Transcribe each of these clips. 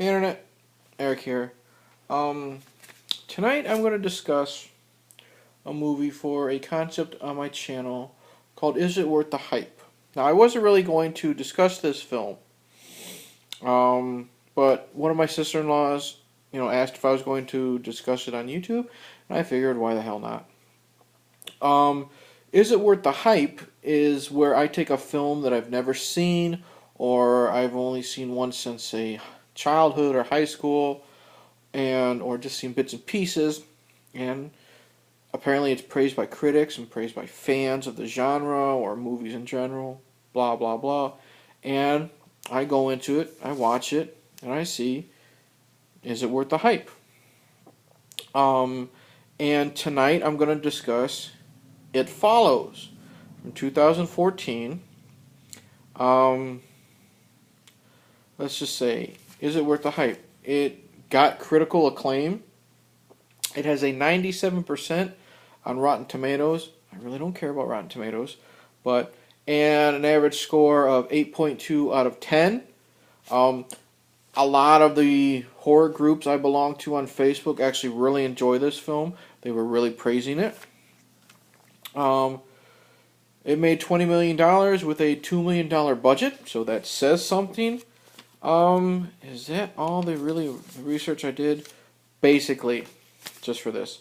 Hey Internet, Eric here. Um, Tonight I'm going to discuss a movie for a concept on my channel called Is It Worth the Hype? Now, I wasn't really going to discuss this film, but one of my sister-in-laws, asked if I was going to discuss it on YouTube, and I figured, why the hell not? Is It Worth the Hype is where I take a film that I've never seen, or I've only seen once since, say, childhood or high school, or just seen bits and pieces, and apparently it's praised by critics and praised by fans of the genre or movies in general, blah blah blah. And I go into it, I watch it, and I see, is it worth the hype? Um, and tonight I'm going to discuss It Follows from 2014. Um, let's just say, is it worth the hype? It got critical acclaim. It has a 97% on Rotten Tomatoes. I really don't care about Rotten Tomatoes, and an average score of 8.2 out of 10. Um, a lot of the horror groups I belong to on Facebook actually really enjoy this film. They were really praising it. It made $20 million with a $2 million budget, so that says something. Is that all the research I did? Basically, just for this.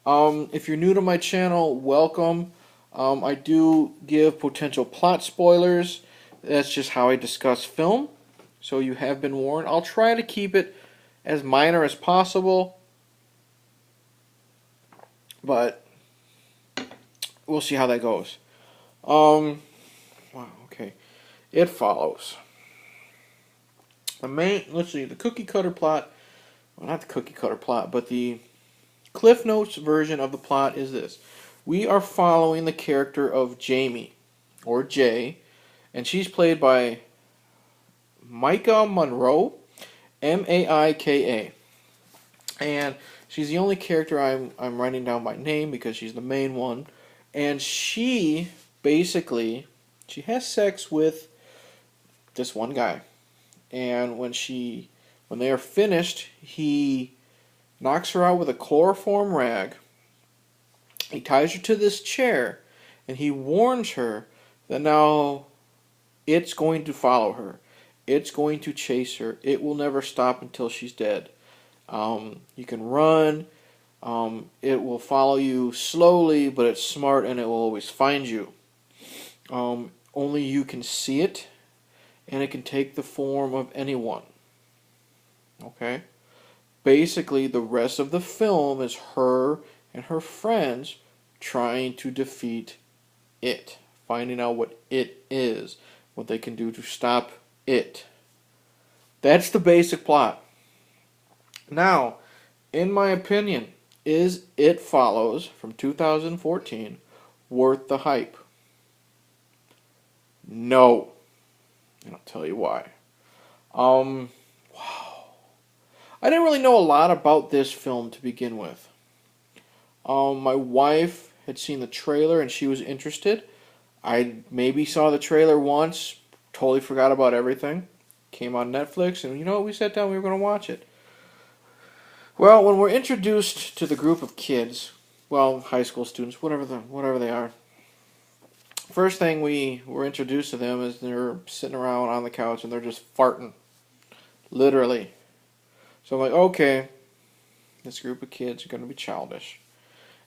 If you're new to my channel, welcome. I do give potential plot spoilers. That's just how I discuss film, so you have been warned. I'll try to keep it as minor as possible, but we'll see how that goes. Wow, okay. It Follows. Let's see, the cookie cutter plot, well, not the cookie cutter plot, but the Cliff Notes version of the plot is this. We are following the character of Jamie, or Jay, and she's played by Maika Monroe, Maika. And she's the only character I'm writing down by name because she's the main one. And she has sex with this one guy. And when they are finished, he knocks her out with a chloroform rag. He ties her to this chair, and he warns her that now it's going to follow her. It's going to chase her. It will never stop until she's dead. You can run. It will follow you slowly, but it's smart, and it will always find you. Only you can see it, and it can take the form of anyone. Okay? Basically, the rest of the film is her and her friends trying to defeat it, finding out what it is, what they can do to stop it. That's the basic plot. Now, in my opinion, is It Follows from 2014 worth the hype? No. And I'll tell you why. Wow. I didn't really know a lot about this film to begin with. My wife had seen the trailer and she was interested. I maybe saw the trailer once, totally forgot about everything. Came on Netflix, and we sat down, we were going to watch it. Well, when we're introduced to the group of kids, well, high school students, whatever they are, first thing we were introduced to them is they're sitting around on the couch and they're just farting. Literally. So I'm like, okay, this group of kids are going to be childish.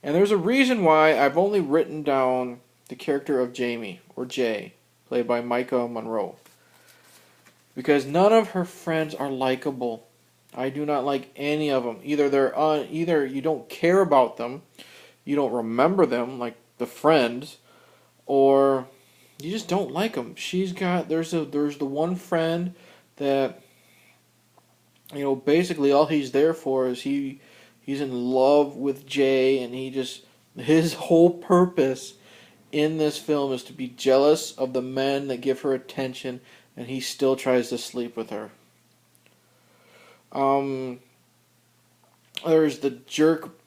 And there's a reason why I've only written down the character of Jamie, or Jay, played by Maika Monroe. Because none of her friends are likable. I do not like any of them. Either you don't care about them, you don't remember them, like the friends, or you just don't like them. There's the one friend that, basically all he's there for is he's in love with Jay, and his whole purpose in this film is to be jealous of the men that give her attention, and he still tries to sleep with her. There's the jerk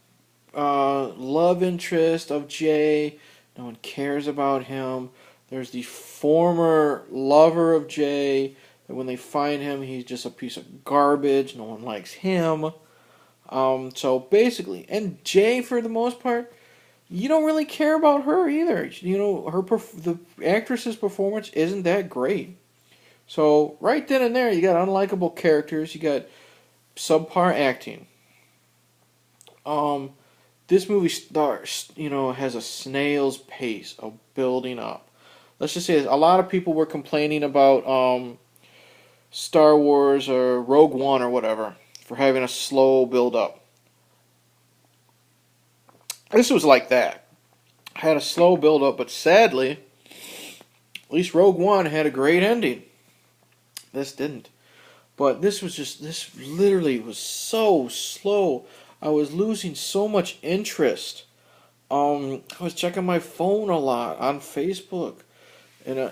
love interest of Jay. No one cares about him. There's the former lover of Jay And when they find him, he's just a piece of garbage. No one likes him. So basically, and Jay, for the most part, you don't really care about her either. You know, the actress's performance isn't that great. So right then and there, you got unlikable characters. You got subpar acting. This movie starts, has a snail's pace of building up. Let's just say this. A lot of people were complaining about Star Wars or Rogue One or whatever for having a slow build up. This was like that. Had a slow build up, but sadly, at least Rogue One had a great ending. This didn't. But this literally was so slow. I was losing so much interest. I was checking my phone a lot on Facebook. And, I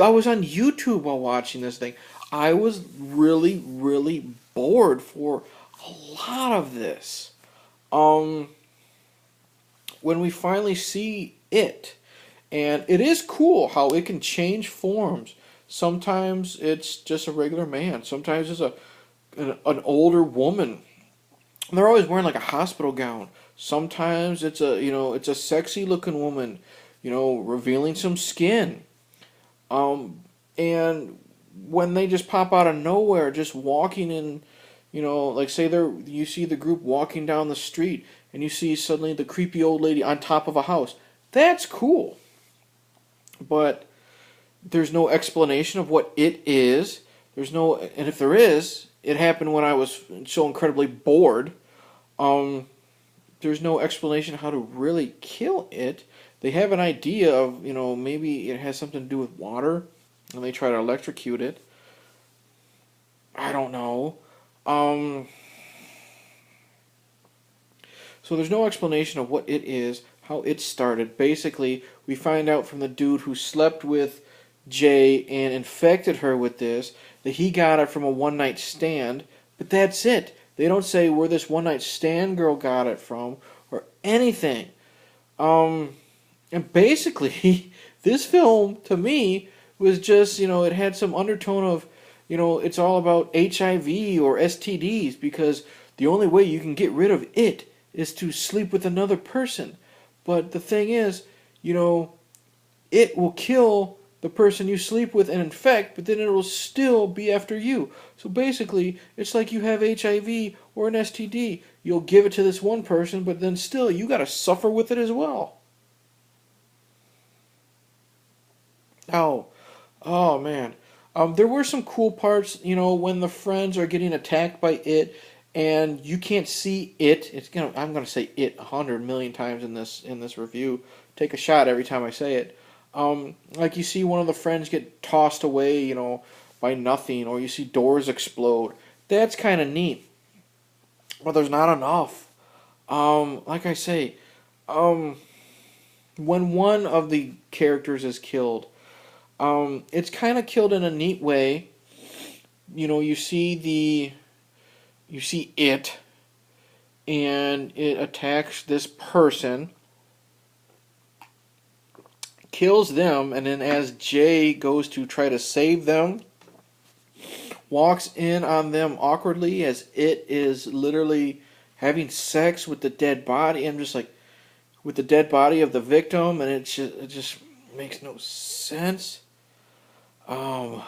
was on YouTube while watching this thing. I was really, really bored for a lot of this. When we finally see it, and it is cool how it can change forms. Sometimes it's just a regular man. Sometimes it's an older woman. And they're always wearing like a hospital gown. Sometimes it's a sexy looking woman, revealing some skin. And when they just pop out of nowhere, just walking in, like say you see the group walking down the street, and you see suddenly the creepy old lady on top of a house. That's cool. But there's no explanation of what it is. And if there is, it happened when I was so incredibly bored. There's no explanation how to really kill it. They have an idea of, maybe it has something to do with water, and they try to electrocute it. I don't know. So there's no explanation of what it is, how it started. Basically, we find out from the dude who slept with Jay and infected her with this that he got it from a one-night stand, but that's it. They don't say where this one-night stand girl got it from or anything. And basically, this film, to me, was just, it had some undertone of, it's all about HIV or STDs, because the only way you can get rid of it is to sleep with another person. But the thing is, it will kill the person you sleep with and infect, but then it will still be after you. So basically, it's like you have HIV or an STD. You'll give it to this one person, but then still, you got to suffer with it as well. Oh man. There were some cool parts, when the friends are getting attacked by it, and you can't see it. I'm gonna say it 100 million times in this review. Take a shot every time I say it. Like you see one of the friends get tossed away, by nothing, or you see doors explode. That's kind of neat. But there's not enough. Like I say, when one of the characters is killed, it's kind of killed in a neat way. You see it, and it attacks this person, kills them, and then as Jay goes to try to save them, walks in on them awkwardly as it is literally having sex with the dead body. I'm just like, with the dead body of the victim, and it just makes no sense. God.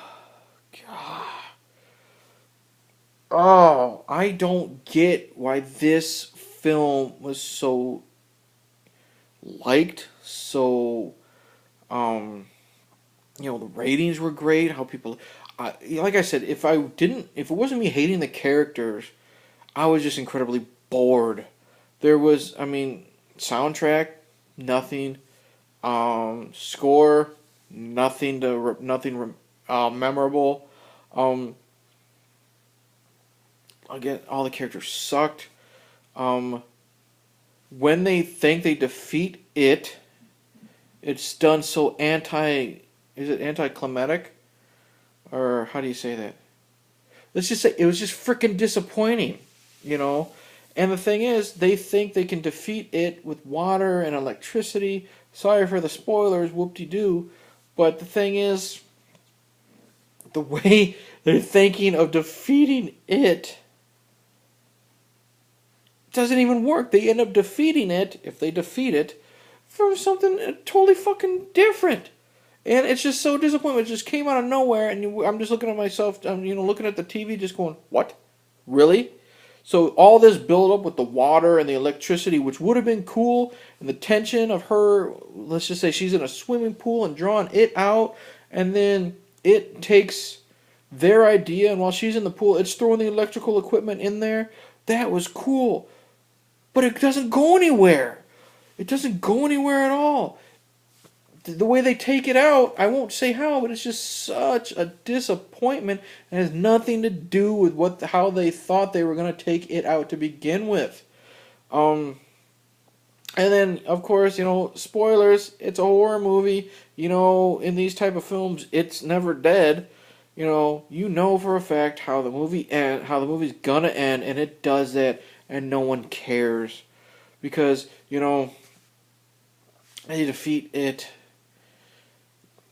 Oh, I don't get why this film was so liked, so, the ratings were great, how people, like I said, if it wasn't me hating the characters, I was just incredibly bored. There was, soundtrack, nothing, score, nothing memorable, again, all the characters sucked. When they think they defeat it, it's done so anticlimactic? Or how do you say that? Let's just say it was just freaking disappointing, And the thing is, they think they can defeat it with water and electricity. Sorry for the spoilers, whoop-de-doo. But the thing is, the way they're thinking of defeating it doesn't even work. They end up defeating it, if they defeat it, from something totally fucking different. And it's just so disappointing. It just came out of nowhere, and I'm just looking at myself, looking at the TV, just going, what? Really? So all this build up with the water and the electricity, which would have been cool, and the tension of her, let's just say she's in a swimming pool and drawing it out, and then it takes their idea, and while she's in the pool, it's throwing the electrical equipment in there. That was cool. But it doesn't go anywhere. It doesn't go anywhere at all. The way they take it out, I won't say how, but it's just such a disappointment. It has nothing to do with how they thought they were going to take it out to begin with. And then, of course, spoilers, it's a horror movie. In these type of films, it's never dead. You know for a fact how the movie's gonna end, and it does that, and no one cares. Because, they defeat it.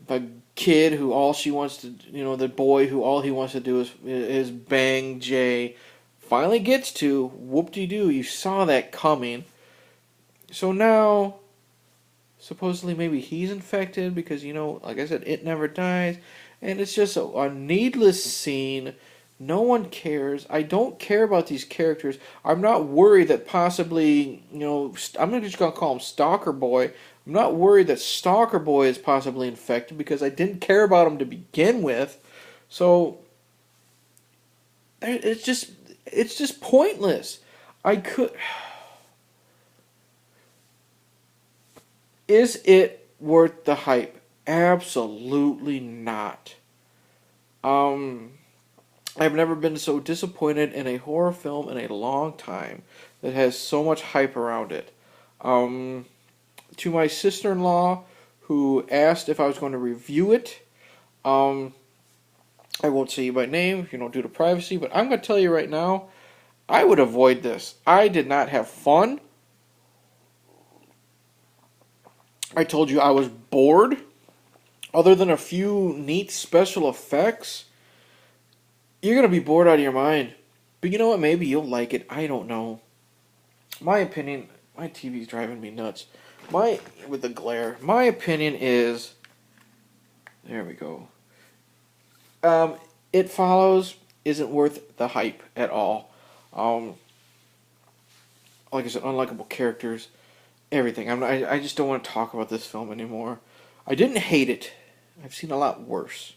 The kid who all she wants to, the boy who all he wants to do is bang Jay, finally gets to, whoop-de-doo, you saw that coming. So now, supposedly maybe he's infected because, like I said, it never dies. And it's just a needless scene. No one cares. I don't care about these characters. I'm not worried that possibly, I'm just going to call him Stalker Boy. I'm not worried that Stalker Boy is possibly infected because I didn't care about him to begin with. So, it's just pointless. Is it worth the hype? Absolutely not. I've never been so disappointed in a horror film in a long time that has so much hype around it. To my sister-in-law, who asked if I was going to review it, I won't say you by name, due to privacy, but I'm going to tell you right now, I would avoid this. I did not have fun. I told you I was bored. Other than a few neat special effects, you're going to be bored out of your mind. But you know what? Maybe you'll like it. I don't know. My opinion, my TV's driving me nuts. With the glare. My opinion is, there we go. It Follows isn't worth the hype at all. Like I said, unlikable characters, everything. I just don't want to talk about this film anymore. I didn't hate it. I've seen a lot worse.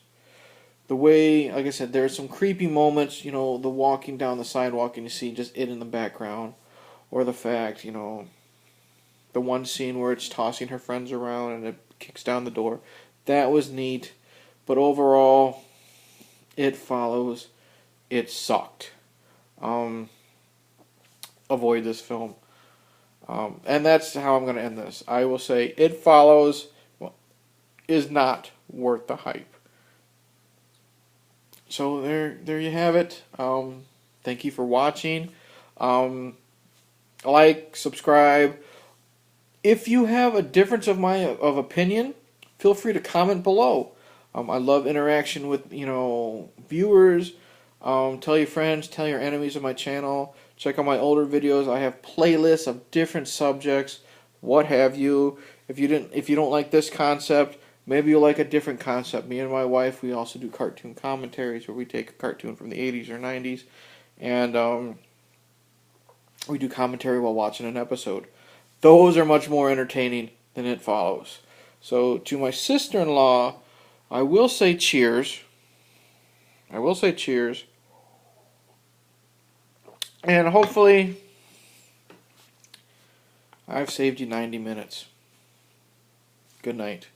The way, like I said, there are some creepy moments, the walking down the sidewalk and you see just it in the background. Or the fact, the one scene where it's tossing her friends around and it kicks down the door. That was neat. But overall, It Follows. It sucked. Avoid this film. And that's how I'm going to end this. I will say It Follows is not worth the hype. So there you have it. Thank you for watching. Like, subscribe. If you have a difference of opinion, feel free to comment below. I love interaction with viewers. Tell your friends, tell your enemies of my channel. Check out my older videos. I have playlists of different subjects, what have you. If you don't like this concept, maybe you'll like a different concept. Me and my wife, we also do cartoon commentaries where we take a cartoon from the 80s or 90s and we do commentary while watching an episode. Those are much more entertaining than It Follows. So to my sister-in-law, I will say cheers. And hopefully I've saved you 90 minutes. Good night.